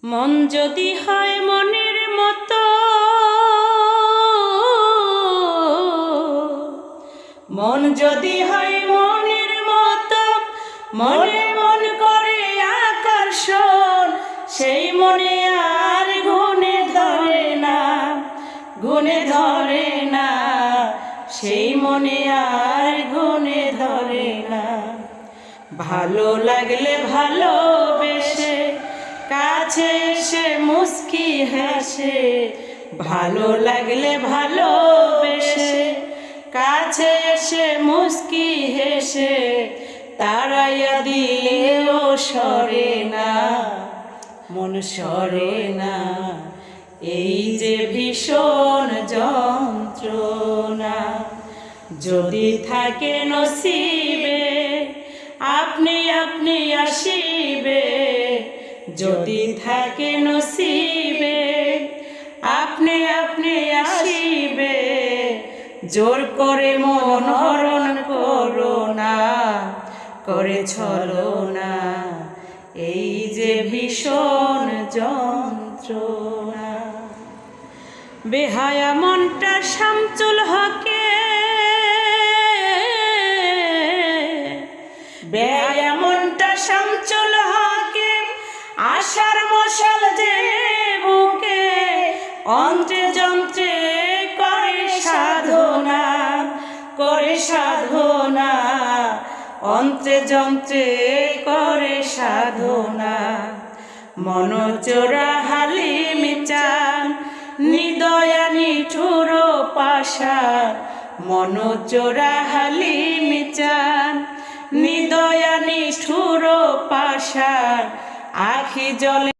মন যদি হয় মনের মতো, মন যদি হয় মনের মতো, মনে মন করে আকর্ষণ, সেই মনে আর গুণে ধরে না, গুণে ধরে না, সেই মনে আর গুণে ধরে না। ভালো লাগলে ভালোবেসে কাছে এসে মুস্কি হাসে, ভালো লাগলে ভালোবেসে কাছে এসে মুস্কি হেসে তাড়াইয়া দিলেও সরে না, মন সরে না। এই যে ভীষণ যন্ত্রণা, যদি থাকে নসিবে আপনি আপনি আসিবে, যদি থাকে নসিবে আপনি আপনি আসিবে। জোর করে মন হরণ করো না, করে ছলনা, এই যে ভীষণ যন্ত্রণা। বেহায়া মনটা শামচুল হকে, বেহায়া মনটা শামচুল হকে, আশার মশাল যে বুকে, অন্ত্রে যন্ত্রে করে সাধনা, করে সাধনা, অন্ত্রে যন্ত্রে করে সাধনা। মনচোরা হালিম চান, নিদয়া নিঠুর পাশান, মনচোরা হালিম চান, নিদয়া নিঠুর পাশান, আখি জলে